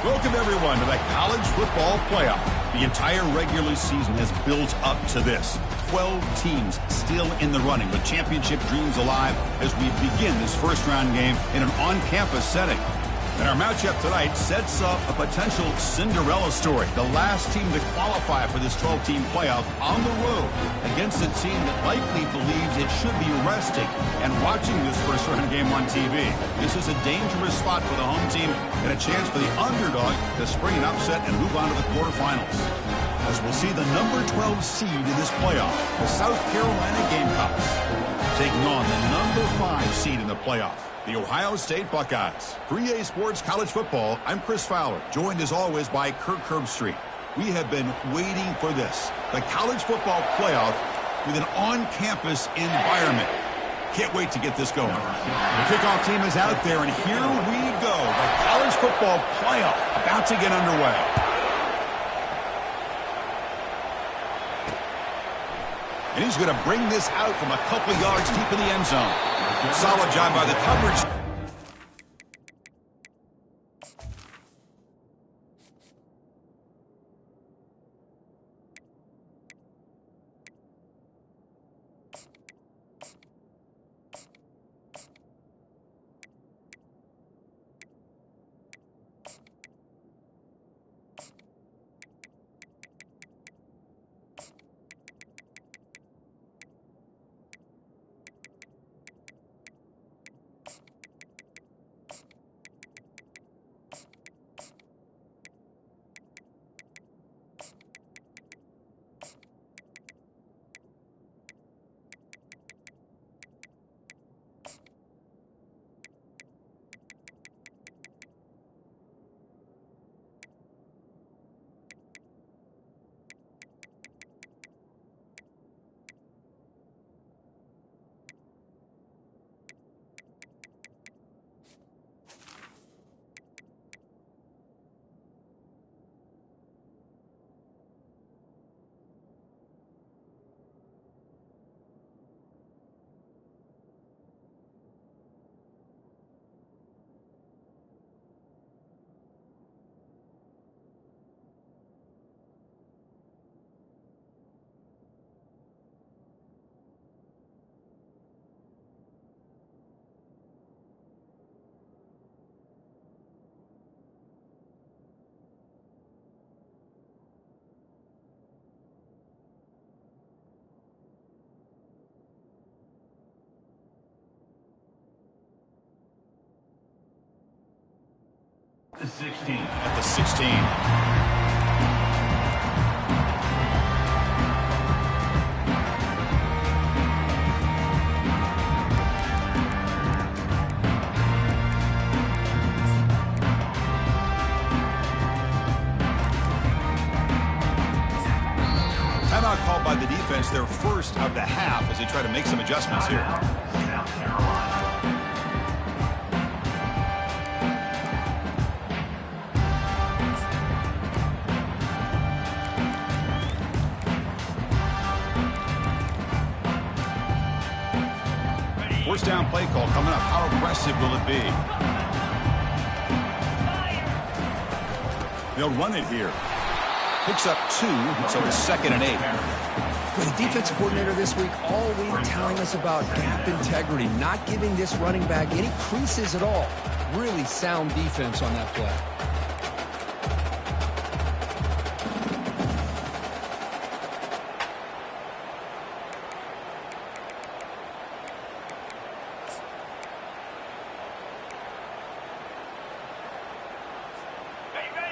Welcome, everyone, to the College Football Playoff. The entire regular season has built up to this. 12 teams still in the running with championship dreams alive as we begin this first-round game in an on-campus setting. And our matchup tonight sets up a potential Cinderella story. The last team to qualify for this 12-team playoff on the road against a team that likely believes it should be resting and watching this first-round game on TV. This is a dangerous spot for the home team and a chance for the underdog to spring an upset and move on to the quarterfinals. As we'll see the number 12 seed in this playoff, the South Carolina Gamecocks, taking on the number 5 seed in the playoff, the Ohio State Buckeyes. For EA Sports College Football, I'm Chris Fowler, joined as always by Kirk Herbstreit. We have been waiting for this, the College Football Playoff with an on-campus environment. Can't wait to get this going. The kickoff team is out there, and here we go. The College Football Playoff about to get underway. And he's going to bring this out from a couple yards deep in the end zone. Solid job by the coverage. The 16. At the 16. Timeout called by the defense, their first of the half, as they try to make some adjustments here. South Carolina. First down play call coming up. How aggressive will it be? They'll run it here. Picks up 2, so it's 2nd and 8. The defensive coordinator this week all week telling us about gap integrity, not giving this running back any creases at all. Really sound defense on that play.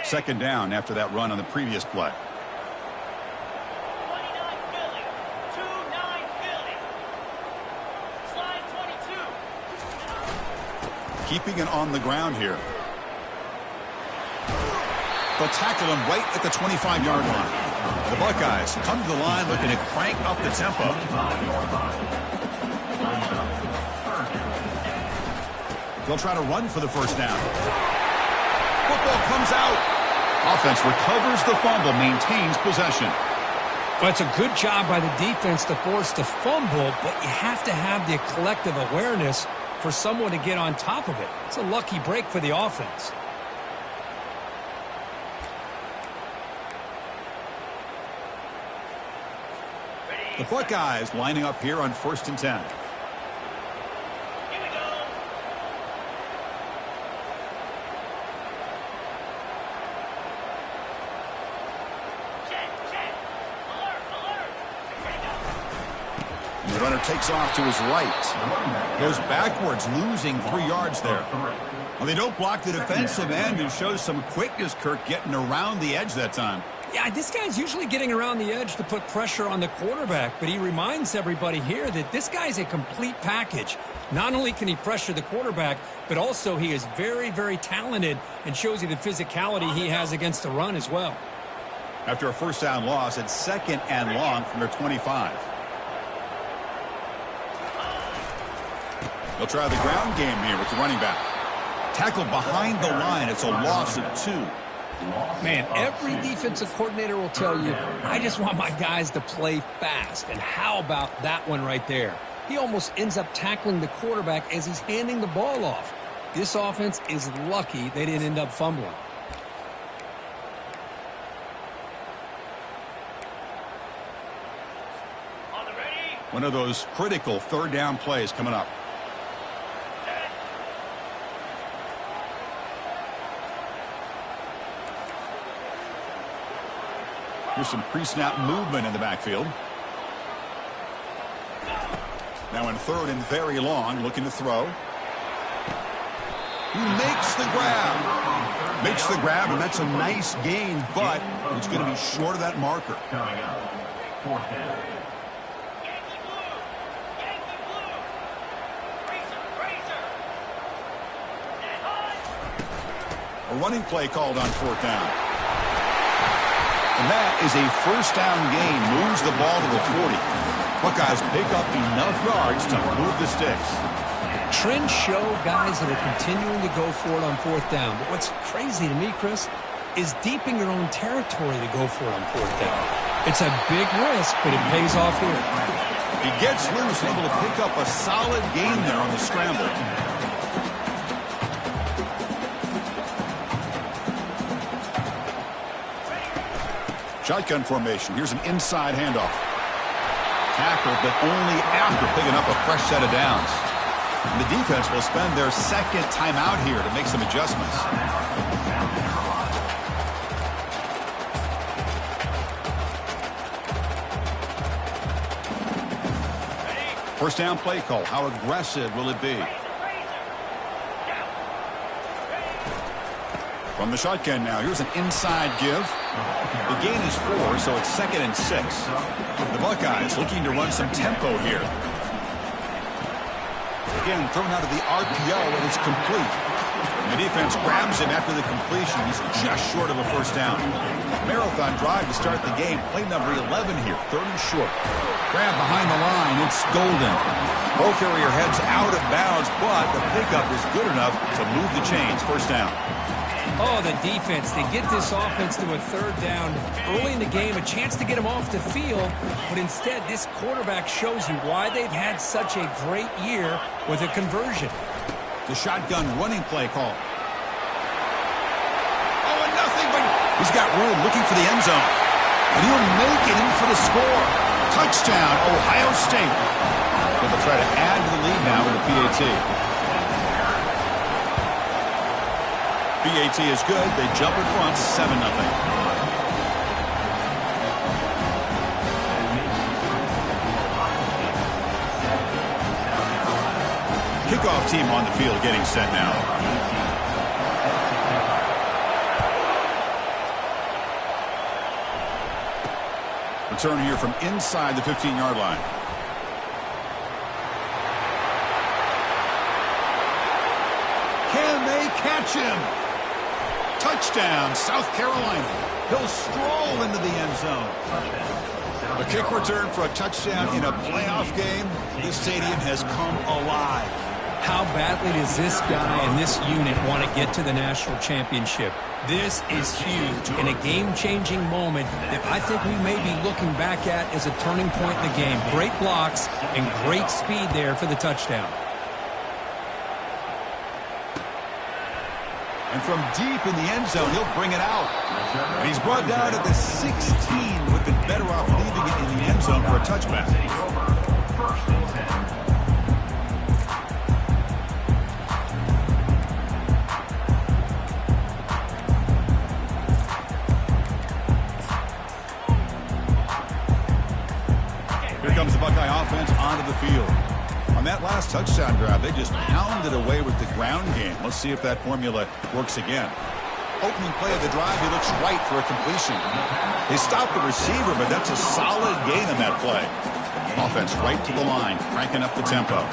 Second down after that run on the previous play. 29 Philly. 2-9 Philly. Slide 22. Keeping it on the ground here. They'll tackle him right at the 25-yard line. The Buckeyes come to the line looking to crank up the tempo. They'll try to run for the first down. Football comes out. Offense recovers the fumble, maintains possession. Well, it's a good job by the defense to force the fumble, but you have to have the collective awareness for someone to get on top of it. It's a lucky break for the offense. The Buckeyes lining up here on 1st and 10. Here we go. Check. Alert. Ready to go. The runner takes off to his right. Goes backwards, losing 3 yards there. Well, they don't block the defensive end, who shows some quickness, Kirk, getting around the edge that time. Yeah, this guy's usually getting around the edge to put pressure on the quarterback, but he reminds everybody here that this guy's a complete package. Not only can he pressure the quarterback, but also he is very, very talented and shows you the physicality he has against the run as well. After a first down loss, it's 2nd and long from their 25. They'll try the ground game here with the running back. Tackled behind the line. It's a loss of 2. Man, every defensive coordinator will tell you, I just want my guys to play fast. And how about that one right there? He almost ends up tackling the quarterback as he's handing the ball off. This offense is lucky they didn't end up fumbling. On the ready. One of those critical 3rd down plays coming up. Here's some pre-snap movement in the backfield. Now in 3rd and very long, looking to throw. He makes the grab. And that's a nice gain, but it's going to be short of that marker. Coming up, 4th down. Yankee blue. Razor. And high. A running play called on 4th down. And that is a first down gain. Moves the ball to the 40. Buckeyes pick up enough yards to move the sticks. Trends show guys that are continuing to go for it on 4th down. But what's crazy to me, Chris, is deep in your own territory to go for it on 4th down. It's a big risk, but it pays off here. He gets loose, able to pick up a solid gain there on the scramble. Shotgun formation. Here's an inside handoff. Tackled, but only after picking up a fresh set of downs. And the defense will spend their 2nd timeout here to make some adjustments. First down play call. How aggressive will it be? From the shotgun now. Here's an inside give. The gain is 4, so it's 2nd and 6. The Buckeyes looking to run some tempo here. Again, thrown out of the RPO, and it's complete. The defense grabs him after the completion. He's just short of a first down. Marathon drive to start the game. Play number 11 here, 3rd and short. Grab behind the line. It's Golden. Ball carrier heads out of bounds, but the pickup is good enough to move the chains. First down. Oh, the defense. They get this offense to a 3rd down early in the game, a chance to get them off the field, but instead this quarterback shows you why they've had such a great year with a conversion. The shotgun running play call. Oh, and nothing, but he's got room looking for the end zone. And he'll make it in for the score. Touchdown, Ohio State. They'll try to add to the lead now with the PAT. PAT is good. They jump in front, 7-0. Kickoff team on the field getting set now. Return here from inside the 15-yard line. Can they catch him? Touchdown, South Carolina. He'll stroll into the end zone. A kick return for a touchdown in a playoff game. This stadium has come alive. How badly does this guy and this unit want to get to the national championship? This is huge and a game-changing moment that I think we may be looking back at as a turning point in the game. Great blocks and great speed there for the touchdown. And from deep in the end zone, he'll bring it out. And he's brought down at the 16. Would have been better off leaving it in the end zone for a touchback. First and 10. Here comes the Buckeye offense onto the field. On that last touchdown drive, they just pounded away with the ground game. Let's see if that formula works again. Opening play of the drive, he looks right for a completion. They stopped the receiver, but that's a solid gain on that play. Offense right to the line, cranking up the tempo.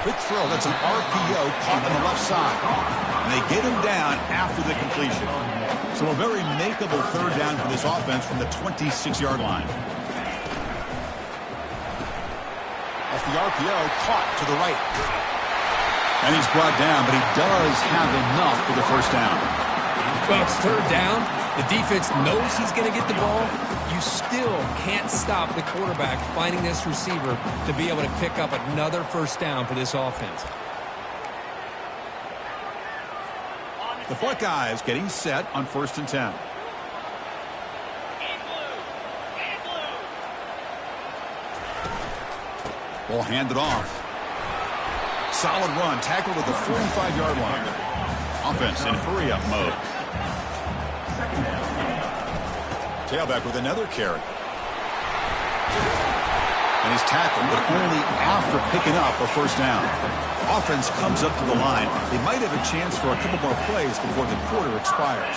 Quick throw, that's an RPO caught on the left side. And they get him down after the completion. So a very makeable third down for this offense from the 26-yard line. Off the RPO, caught to the right. And he's brought down, but he does have enough for the first down. Well, it's third down. The defense knows he's going to get the ball. You still can't stop the quarterback finding this receiver to be able to pick up another first down for this offense. The Buckeyes getting set on 1st and 10. Ball handed off. Solid run, tackled at the 45-yard line. Offense in hurry-up mode. Tailback with another carry. And he's tackled, but only after picking up a first down. Offense comes up to the line. They might have a chance for a couple more plays before the quarter expires.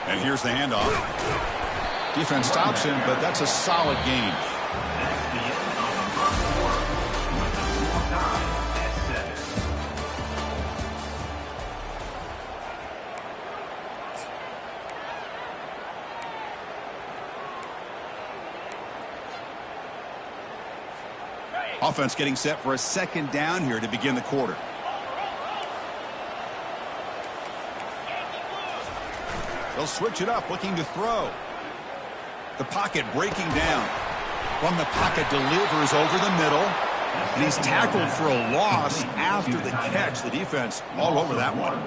And here's the handoff. Defense stops him, but that's a solid gain. Offense getting set for a second down here to begin the quarter. They'll switch it up, looking to throw. The pocket breaking down. From the pocket, delivers over the middle. And he's tackled for a loss after the catch. The defense all over that one.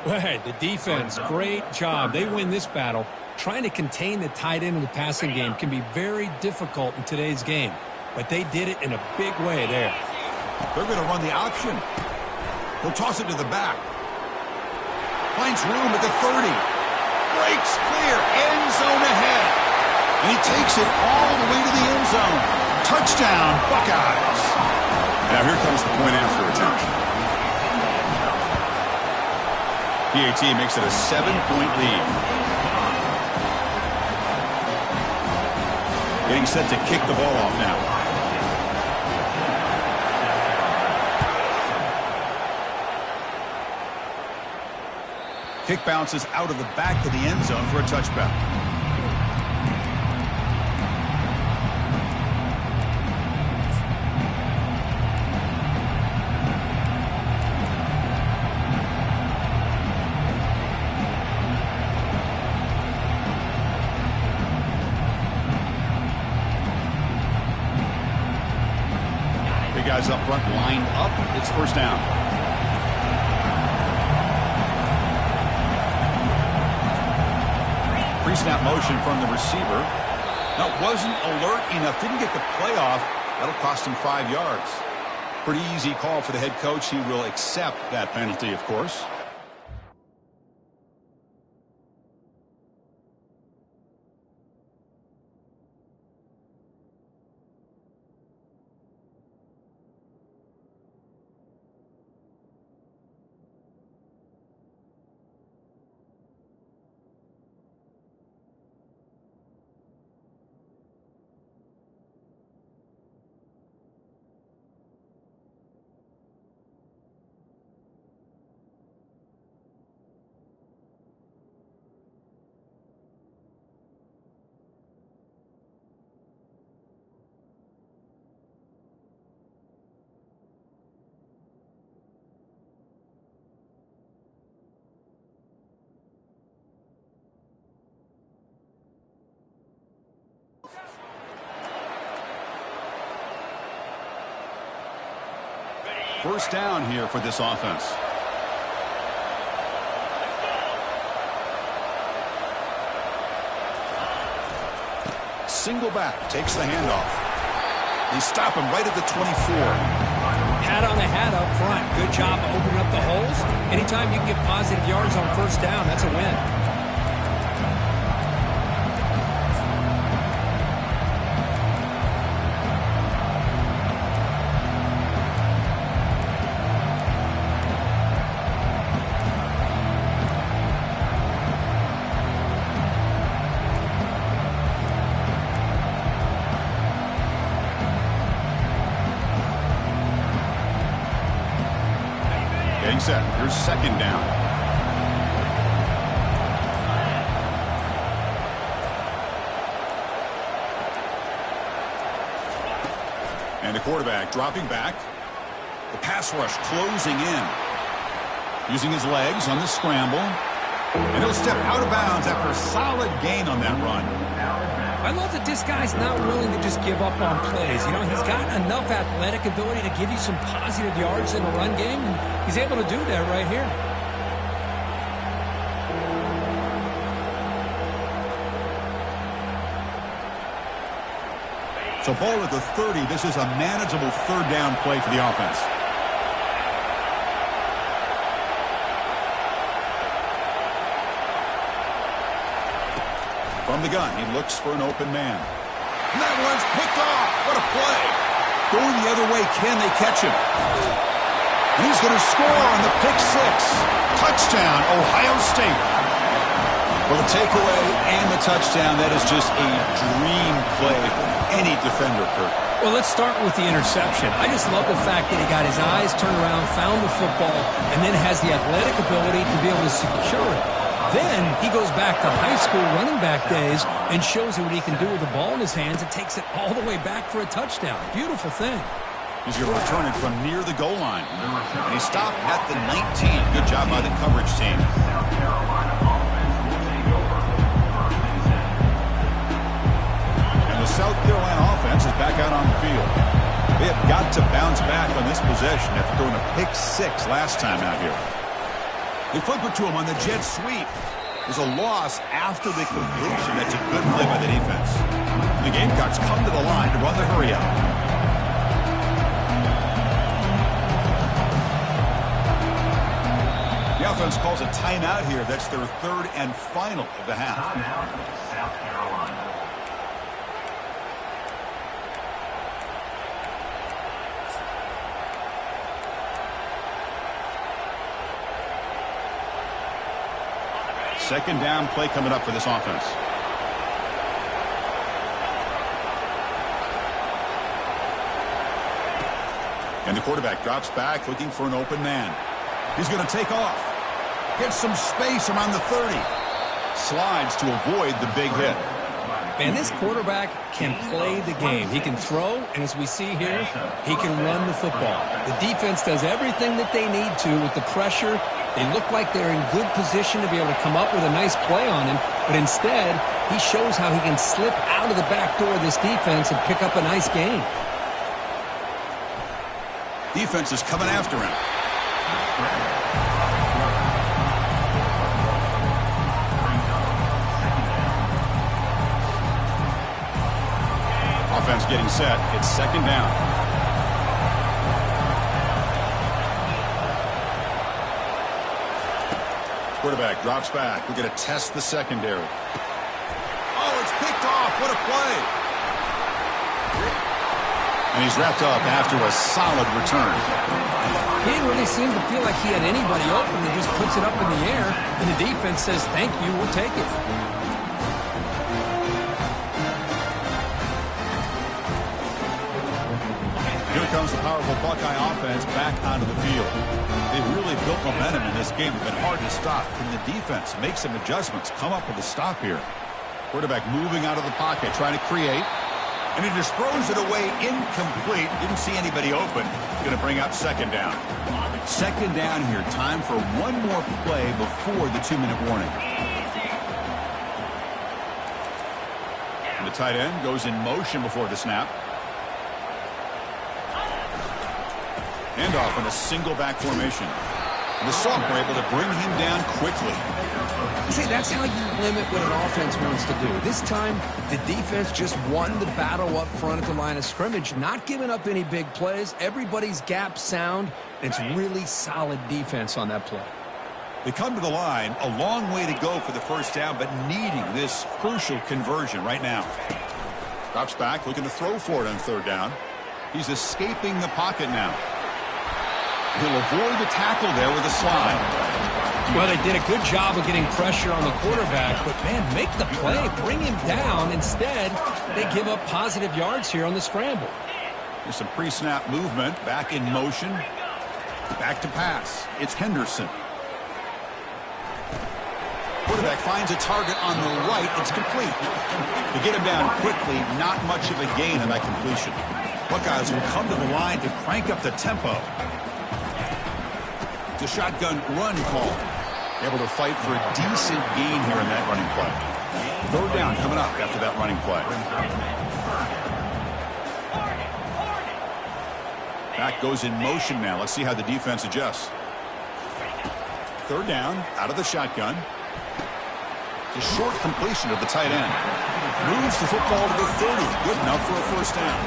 Well, the defense, great job. They win this battle. Trying to contain the tight end in the passing game can be very difficult in today's game. But they did it in a big way there. They're going to run the option. He'll toss it to the back. Finds room at the 30. Breaks clear. End zone ahead. And he takes it all the way to the end zone. Touchdown, Buckeyes. Now here comes the point after attempt. PAT makes it a 7-point lead. Getting set to kick the ball off now. Kick bounces out of the back of the end zone for a touchback. Big guys up front lined up. It's first down. Pre-snap motion from the receiver. That wasn't alert enough. Didn't get the play off. That'll cost him 5 yards. Pretty easy call for the head coach. He will accept that penalty, of course. first down here for this offense. Single back, takes the handoff. They stop him right at the 24. Hat on the hat up front. Good job opening up the holes. Anytime you can get positive yards on first down, that's a win. Getting set. Here's second down. And the quarterback dropping back. The pass rush closing in. Using his legs on the scramble. And he'll step out of bounds after a solid gain on that run. I love that this guy's not willing to just give up on plays. You know, he's got enough athletic ability to give you some positive yards in the run game, and he's able to do that right here. So ball at the 30. This is a manageable third down play for the offense. From the gun, he looks for an open man. And that one's picked off. What a play. Going the other way, can they catch him? And he's going to score on the pick six. Touchdown, Ohio State. Well, the takeaway and the touchdown, that is just a dream play for any defender, Kurt. Well, let's start with the interception. I just love the fact that he got his eyes turned around, found the football, and then has the athletic ability to be able to secure it. Then he goes back to high school running back days and shows you what he can do with the ball in his hands and takes it all the way back for a touchdown. Beautiful thing. He's going to return it from near the goal line. And he stopped at the 19. Good job by the coverage team. And the South Carolina offense is back out on the field. They have got to bounce back on this possession after throwing a pick six last time out here. They flip it to him on the jet sweep. There's a loss after the completion. That's a good play by the defense. The Gamecocks come to the line to run the hurry up. The offense calls a timeout here. That's their third and final of the half. Timeout, South Carolina. Second down play coming up for this offense. And the quarterback drops back looking for an open man. He's going to take off. Gets some space around the 30. Slides to avoid the big hit. Man, this quarterback can play the game. He can throw, and as we see here, he can run the football. The defense does everything that they need to with the pressure. They look like they're in good position to be able to come up with a nice play on him, but instead, he shows how he can slip out of the back door of this defense and pick up a nice gain. Defense is coming after him. Offense getting set. It's second down. Quarterback drops back. We're going to test the secondary. Oh, it's picked off. What a play. And he's wrapped up after a solid return. He didn't really seem to feel like he had anybody open. He just puts it up in the air, and the defense says, thank you, we'll take it. Here comes the powerful Buckeye offense back onto the field. They've really built momentum in this game. It's been hard to stop. Can the defense make some adjustments, come up with a stop here? Quarterback moving out of the pocket, trying to create. And he just throws it away incomplete. Didn't see anybody open. Going to bring up second down. Second down here. Time for one more play before the 2-minute warning. And the tight end goes in motion before the snap. Handoff in a single back formation. And the Salt were able to bring him down quickly. See, that's how you limit what an offense wants to do. This time, the defense just won the battle up front at the line of scrimmage, not giving up any big plays. Everybody's gap sound. It's really solid defense on that play. They come to the line, a long way to go for the first down, but needing this crucial conversion right now. Drops back, looking to throw for it on third down. He's escaping the pocket now. He'll avoid the tackle there with a slide. Well, they did a good job of getting pressure on the quarterback, but, man, make the play, bring him down. Instead, they give up positive yards here on the scramble. There's some pre-snap movement, back in motion, back to pass. It's Henderson. Quarterback finds a target on the right. It's complete. To get him down quickly, not much of a gain on that completion. Buckeyes will come to the line to crank up the tempo. It's a shotgun run call. Able to fight for a decent gain here in that running play. Third down coming up after that running play. Back goes in motion now. Let's see how the defense adjusts. Third down, out of the shotgun. It's a short completion of the tight end. Moves the football to the 30. Good enough for a first down.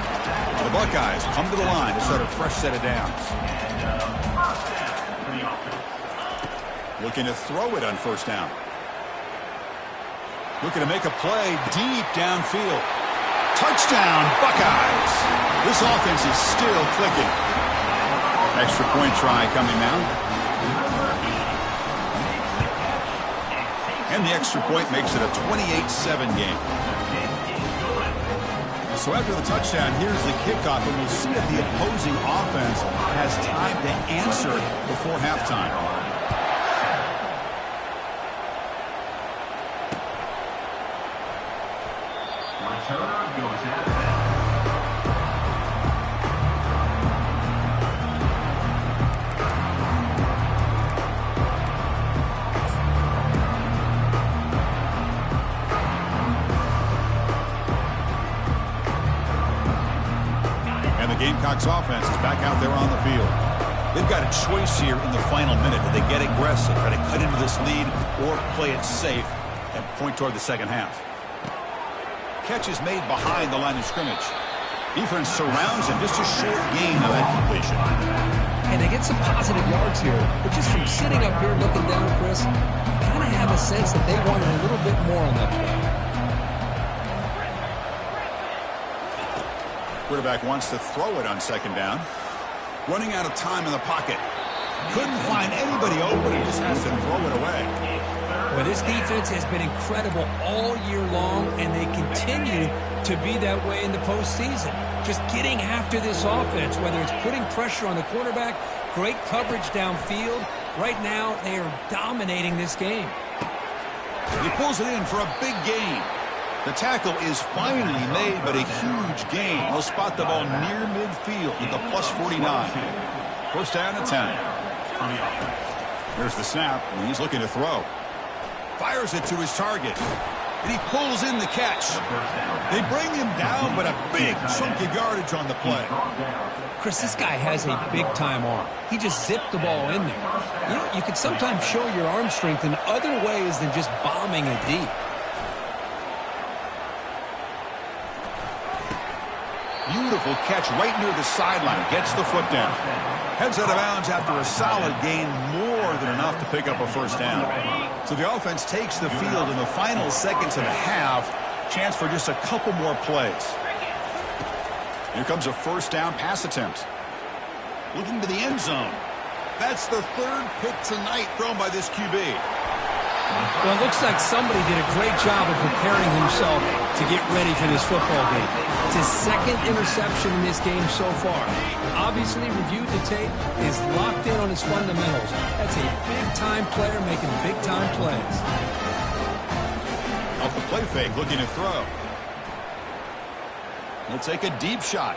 The Buckeyes come to the line to start a fresh set of downs. Looking to throw it on first down. Looking to make a play deep downfield. Touchdown, Buckeyes. This offense is still clicking. Extra point try coming now. And the extra point makes it a 28-7 game. So after the touchdown, here's the kickoff, and we'll see if the opposing offense has time to answer before halftime. Gamecocks offense is back out there on the field. They've got a choice here in the final minute. Do they get aggressive, try to cut into this lead, or play it safe and point toward the second half? Catch is made behind the line of scrimmage. Defense surrounds him. Just a short gain of that completion. And they get some positive yards here, but just from sitting up here looking down, Chris, you kind of have a sense that they wanted a little bit more on that play. Quarterback wants to throw it on second down. Running out of time in the pocket. Couldn't find anybody open. He just has to throw it away. Well, this defense has been incredible all year long, and they continue to be that way in the postseason. Just getting after this offense, whether it's putting pressure on the quarterback, great coverage downfield. Right now, they are dominating this game. He pulls it in for a big gain. The tackle is finally made, but a huge gain. He'll spot the ball near midfield at the +49. First down and 10. There's the snap, and he's looking to throw. Fires it to his target, and he pulls in the catch. They bring him down, but a big chunk of yardage on the play. Chris, this guy has a big-time arm. He just zipped the ball in there. You know, you can sometimes show your arm strength in other ways than just bombing it deep. Beautiful catch right near the sideline. Gets the foot down. Heads out of bounds after a solid gain, more than enough to pick up a first down. So the offense takes the field in the final seconds of the half. Chance for just a couple more plays. Here comes a first down pass attempt. Looking to the end zone. That's the third pick tonight thrown by this QB. Well, it looks like somebody did a great job of preparing himself to get ready for this football game. It's his second interception in this game so far. Obviously reviewed the tape, is locked in on his fundamentals. That's a big-time player making big-time plays. Off the play fake, looking to throw. He'll take a deep shot.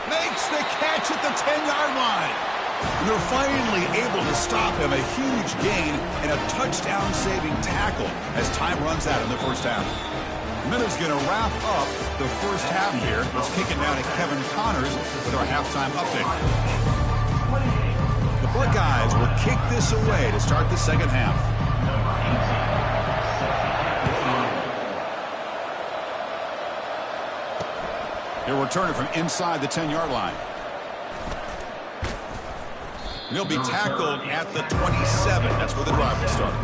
Makes the catch at the 10-yard line. And they're finally able to stop him. A huge gain and a touchdown-saving tackle as time runs out in the first half. Minutes going to wrap up the first half here. Let's kick it down to Kevin Connors with our halftime update. The Buckeyes will kick this away to start the second half. He'll return it from inside the 10-yard line. And he'll be tackled at the 27. That's where the drive will start.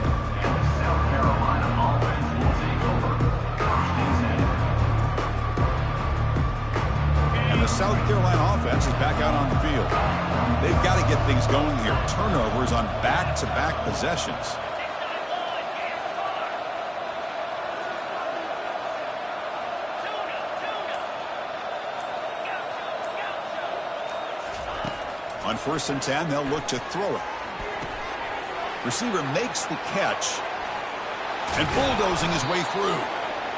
And the South Carolina offense is back out on the field. They've got to get things going here. Turnovers on back-to-back possessions. On 1st and 10, they'll look to throw it. Receiver makes the catch and bulldozing his way through.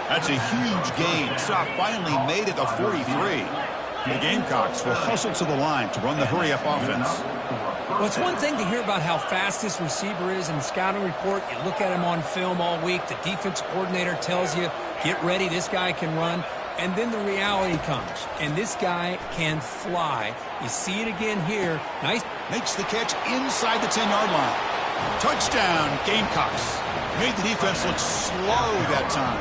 That's a huge gain. Stop finally made it to 43. The Gamecocks will hustle to the line to run the hurry-up offense. Well, it's one thing to hear about how fast this receiver is in the scouting report. You look at him on film all week. The defense coordinator tells you, get ready, this guy can run. And then the reality comes, and this guy can fly. You see it again here. Nice. Makes the catch inside the 10-yard line. Touchdown, Gamecocks. Made the defense look slow that time.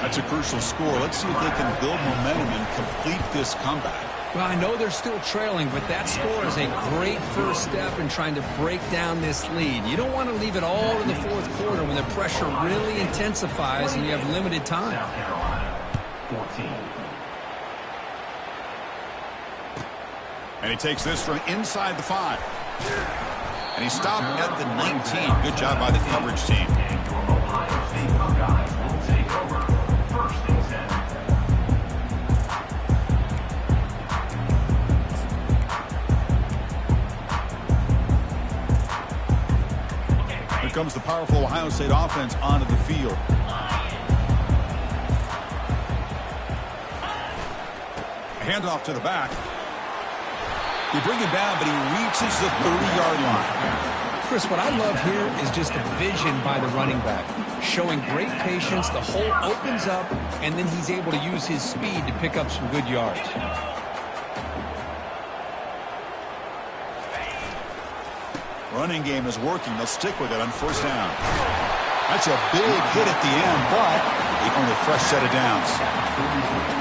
That's a crucial score. Let's see if they can build momentum and complete this comeback. Well, I know they're still trailing, but that score is a great first step in trying to break down this lead. You don't want to leave it all to the fourth quarter when the pressure really intensifies and you have limited time. 14. And he takes this from inside the 5. And he stopped at the 19. Good job by the coverage team. Here comes the powerful Ohio State offense onto the field. Handoff to the back. They bring him down, but he reaches the 30-yard line. Chris, what I love here is just the vision by the running back. Showing great patience, the hole opens up, and then he's able to use his speed to pick up some good yards. Running game is working. They'll stick with it on 1st down. That's a big hit at the end, but they earn a fresh set of downs.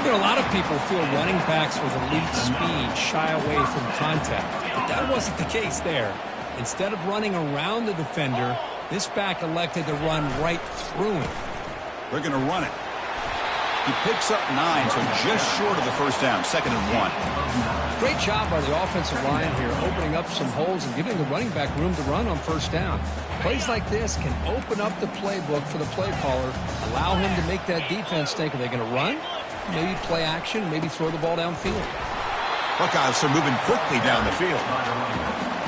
You know, a lot of people feel running backs with elite speed shy away from contact, but that wasn't the case there. Instead of running around the defender, this back elected to run right through him. They're going to run it. He picks up 9, so just short of the 1st down, 2nd and 1. Great job by the offensive line here, opening up some holes and giving the running back room to run on 1st down. Plays like this can open up the playbook for the play caller, allow him to make that defense think, are they going to run? Maybe play action, maybe throw the ball downfield. Buckeyes are moving quickly down the field.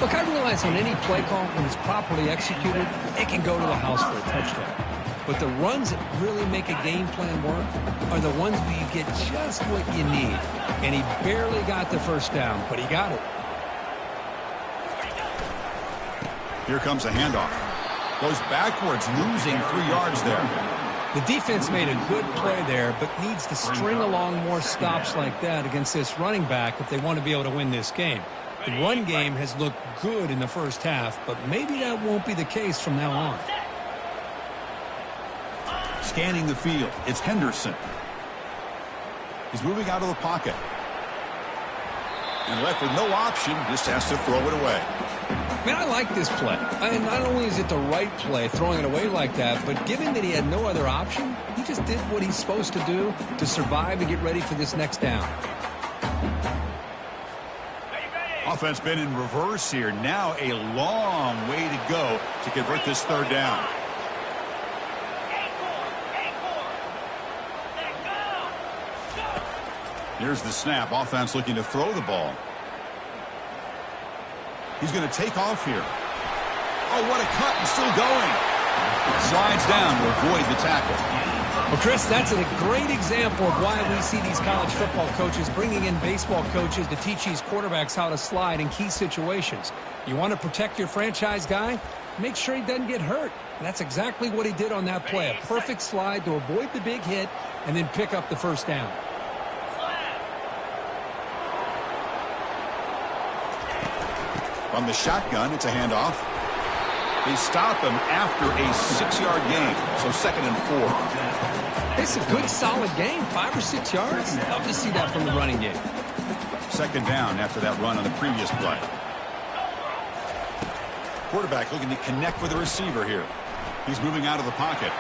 Look, I realize on any play call, when it's properly executed, it can go to the house for a touchdown. But the runs that really make a game plan work are the ones where you get just what you need. And he barely got the 1st down, but he got it. Here comes a handoff. Goes backwards, losing 3 yards there. The defense made a good play there, but needs to string along more stops like that against this running back if they want to be able to win this game. The run game has looked good in the 1st half, but maybe that won't be the case from now on. Scanning the field, it's Henderson. He's moving out of the pocket. And left with no option, just has to throw it away. Man, I like this play. And not only is it the right play, throwing it away like that, but given that he had no other option, he just did what he's supposed to do to survive and get ready for this next down. Offense been in reverse here. Now a long way to go to convert this 3rd down. Here's the snap. Offense looking to throw the ball. He's going to take off here. Oh, what a cut, and still going. Slides down to avoid the tackle. Well, Chris, that's a great example of why we see these college football coaches bringing in baseball coaches to teach these quarterbacks how to slide in key situations. You want to protect your franchise guy? Make sure he doesn't get hurt. And that's exactly what he did on that play. A perfect slide to avoid the big hit and then pick up the first down. From the shotgun, it's a handoff. They stop him after a 6-yard gain, so 2nd and 4. It's a good, solid game, 5 or 6 yards. Love to see that from the running game. 2nd down after that run on the previous play. Quarterback looking to connect with the receiver here. He's moving out of the pocket.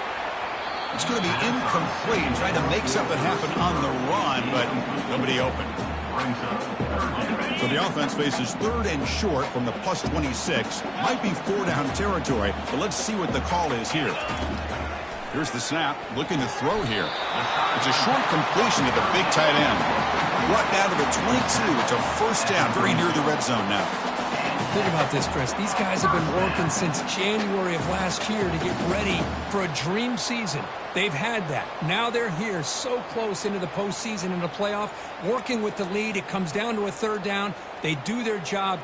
It's going to be incomplete and trying to make something happen on the run, but nobody open. So the offense faces 3rd and short from the +26. Might be 4-down territory, but let's see what the call is here. Here's the snap, looking to throw here. It's a short completion to the big tight end. Brought down to the 22. It's a 1st down, very near the red zone now. Think about this, Chris. These guys have been working since January of last year to get ready for a dream season. They've had that. Now they're here, so close into the postseason and the playoff, working with the lead. It comes down to a 3rd down. They do their job.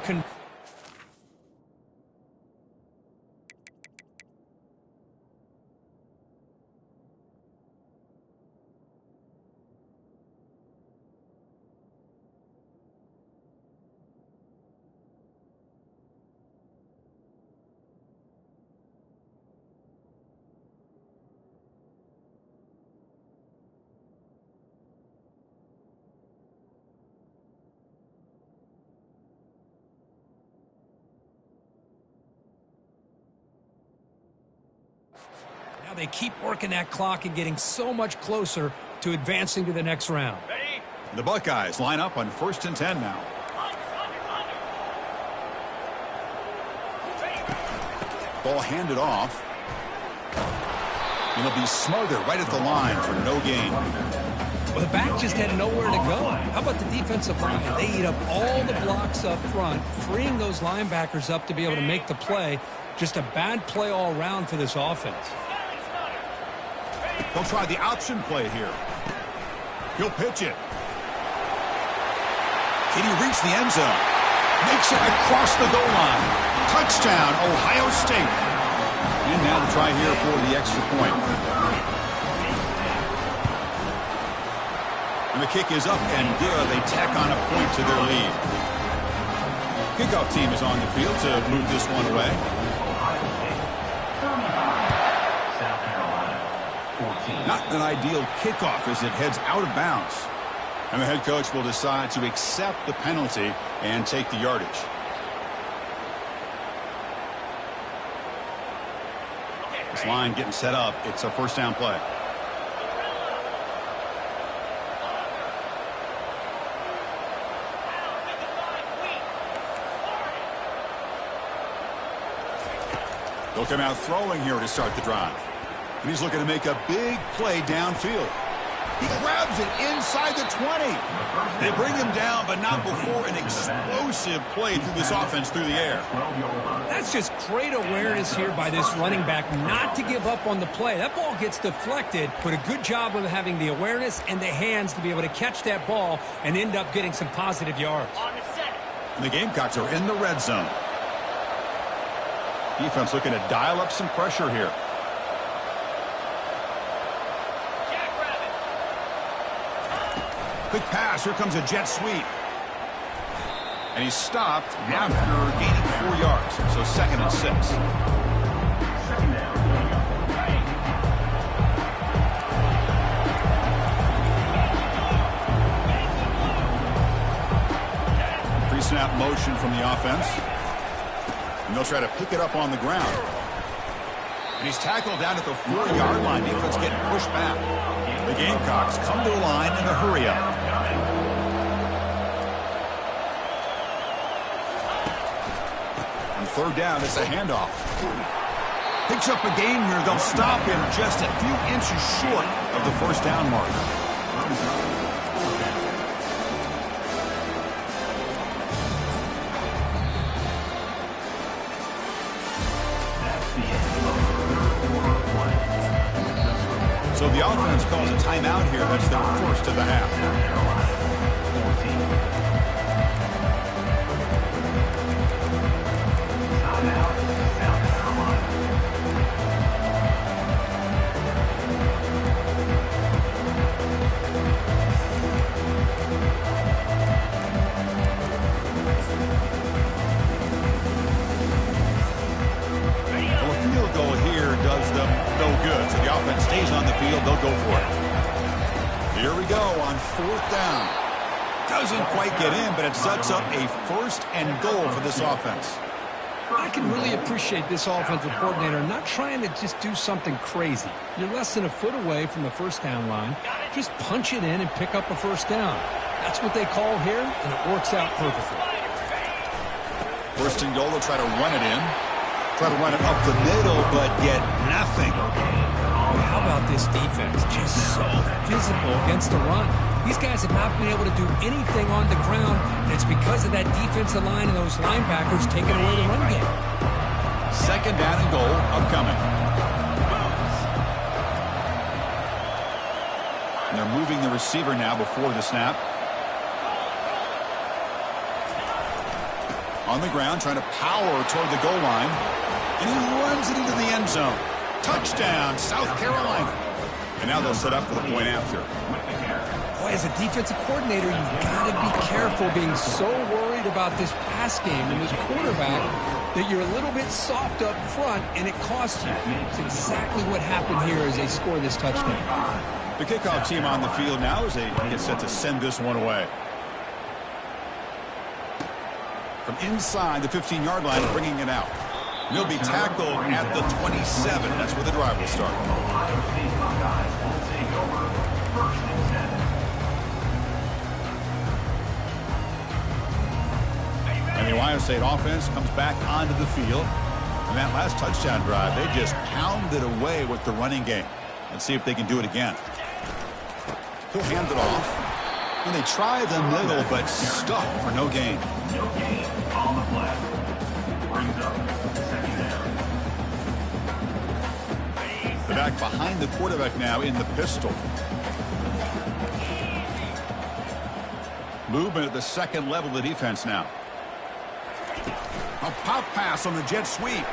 Now they keep working that clock and getting so much closer to advancing to the next round. Ready? The Buckeyes line up on 1st and 10 now. Ball handed off. It'll be smothered right at the line for no gain. Well, the back just had nowhere to go. How about the defensive line? They eat up all the blocks up front, freeing those linebackers up to be able to make the play. Just a bad play all around for this offense. They'll try the option play here. He'll pitch it. Can he reach the end zone? Makes it across the goal line. Touchdown, Ohio State. And now to try here for the extra point. And the kick is up and good. They tack on a point to their lead. Kickoff team is on the field to move this one away. Not an ideal kickoff as it heads out of bounds. And the head coach will decide to accept the penalty and take the yardage. This line getting set up. It's a 1st down play. They'll come out throwing here to start the drive. And he's looking to make a big play downfield. He grabs it inside the 20. They bring him down, but not before an explosive play through this offense through the air. That's just great awareness here by this running back not to give up on the play. That ball gets deflected, but a good job of having the awareness and the hands to be able to catch that ball and end up getting some positive yards. And the Gamecocks are in the red zone. Defense looking to dial up some pressure here. Quick pass. Here comes a jet sweep. And he's stopped after gaining 4 yards. So 2nd and 6. Pre-snap motion from the offense. And they'll try to pick it up on the ground. And he's tackled down at the 4-yard line. Defense getting pushed back. The Gamecocks come to the line in a hurry-up. On 3rd down, it's a handoff. Picks up a gain here. They'll stop him just a few inches short of the 1st down mark. So the offense calls a timeout here. That's their first of the half. Stays on the field, they'll go for it. Here we go on fourth down. Doesn't quite get in, but it sets up a first and goal for this offense. I can really appreciate this offensive coordinator not trying to just do something crazy. You're less than a foot away from the first down line. Just punch it in and pick up a first down. That's what they call here, and it works out perfectly. First and goal, they'll try to run it in. Try to run it up the middle, but get nothing. How about this defense? Just so physical against the run. These guys have not been able to do anything on the ground, and it's because of that defensive line and those linebackers taking away the run game. Second down and goal upcoming. And they're moving the receiver now before the snap. On the ground, trying to power toward the goal line. And he runs it into the end zone. Touchdown, South Carolina. And now they'll set up for the point after. Boy, as a defensive coordinator, you've got to be careful being so worried about this pass game and this quarterback that you're a little bit soft up front, and it costs you. It's exactly what happened here as they score this touchdown. The kickoff team on the field now as they get set to send this one away. From inside the 15-yard line, bringing it out. He'll be tackled at the 27. That's where the drive will start. And the Ohio State offense comes back onto the field. And that last touchdown drive, they just pounded away with the running game. Let's see if they can do it again. He'll hand it off. And they try the middle, but stuck for no gain. No gain on the play. Brings up second down. Back behind the quarterback now in the pistol. Movement at the second level of the defense now. A pop pass on the jet sweep.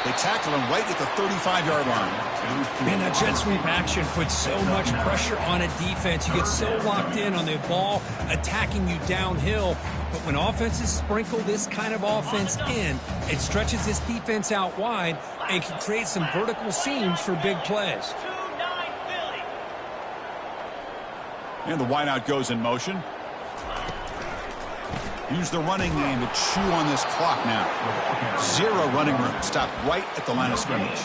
They tackle him right at the 35-yard line. Man, that jet sweep action puts so much pressure on a defense. You get so locked in on the ball attacking you downhill. But when offenses sprinkle this kind of offense in, it stretches this defense out wide and can create some vertical seams for big plays. And the wideout goes in motion. Use the running game to chew on this clock now. Zero running room. Stop right at the line of scrimmage.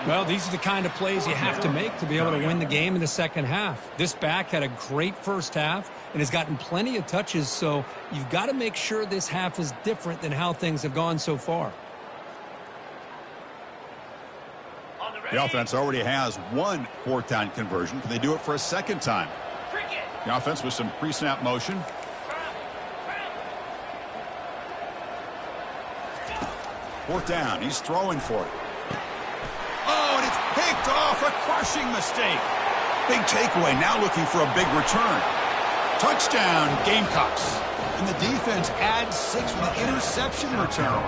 Well, these are the kind of plays you have to make to be able to win the game in the second half. This back had a great first half and has gotten plenty of touches, so you've got to make sure this half is different than how things have gone so far. The offense already has one fourth down conversion. Can they do it for a second time? The offense with some pre-snap motion. Fourth down. He's throwing for it. Oh, and it's picked off. A crushing mistake. Big takeaway. Now looking for a big return. Touchdown, Gamecocks. And the defense adds 6 with an interception return.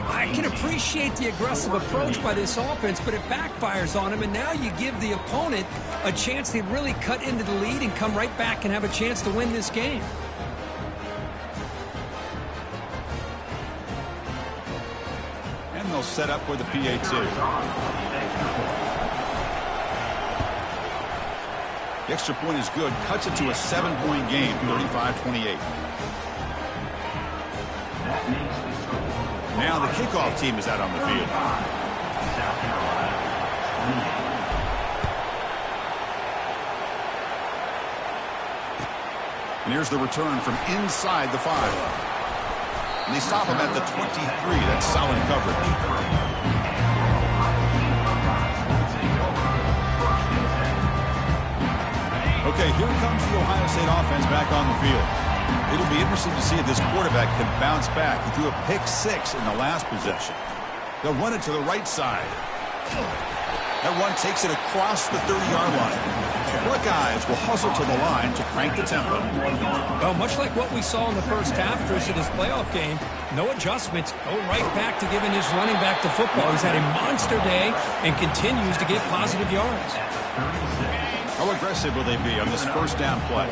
I can appreciate the aggressive approach by this offense, but it backfires on him, and now you give the opponent a chance to really cut into the lead and come right back and have a chance to win this game. And they'll set up with the PAT. The extra point is good. Cuts it to a 7-point game, 35-28. Now the kickoff team is out on the field. And here's the return from inside the 5. And they stop him at the 23. That's solid coverage. Okay, here comes the Ohio State offense back on the field. It'll be interesting to see if this quarterback can bounce back. He threw a pick 6 in the last possession. They'll run it to the right side. That one takes it across the 30-yard line. Buckeyes will hustle to the line to crank the tempo. Well, much like what we saw in the first half, Chris, of this playoff game, no adjustments, go right back to giving his running back the football. He's had a monster day and continues to get positive yards. How aggressive will they be on this first down play?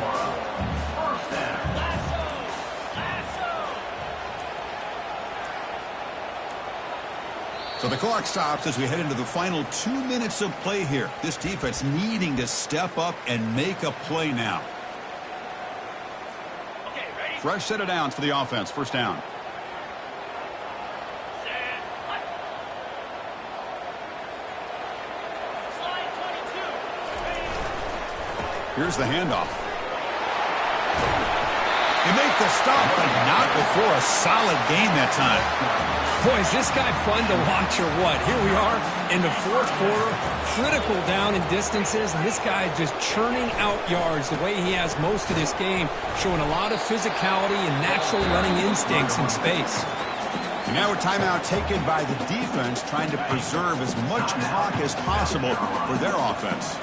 So the clock stops as we head into the final 2 minutes of play here. This defense needing to step up and make a play now. Okay, ready? Fresh set of downs for the offense. First down. Set. Hut. Slide 22. Ready? Here's the handoff. They make the stop, but not before a solid gain that time. Boy, is this guy fun to watch or what? Here we are in the fourth quarter, critical down in distances, and this guy is just churning out yards the way he has most of this game, showing a lot of physicality and natural running instincts in space. And now a timeout taken by the defense, trying to preserve as much clock as possible for their offense.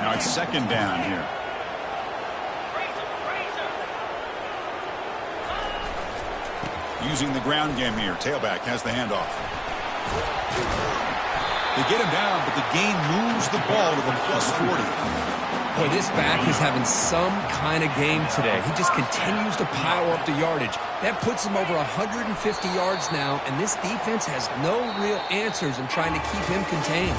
Now it's second down here. Using the ground game here. Tailback has the handoff. They get him down, but the gain moves the ball to the +40. Boy, this back is having some kind of game today. He just continues to pile up the yardage. That puts him over 150 yards now, and this defense has no real answers in trying to keep him contained.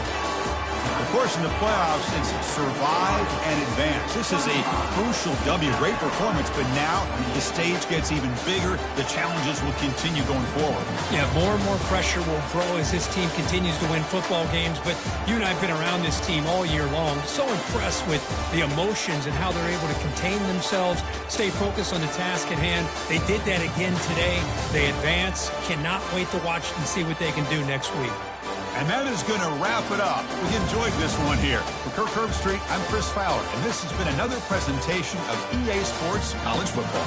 Of course, in the playoffs, it's survive and advance. This is a crucial W. Great performance, but now the stage gets even bigger. The challenges will continue going forward. Yeah, more and more pressure will grow as this team continues to win football games, but you and I have been around this team all year long. So impressed with the emotions and how they're able to contain themselves, stay focused on the task at hand. They did that again today. They advance. Cannot wait to watch and see what they can do next week. And that is going to wrap it up. We enjoyed this one here. For Kirk Herbstreit, I'm Chris Fowler, and this has been another presentation of EA Sports College Football.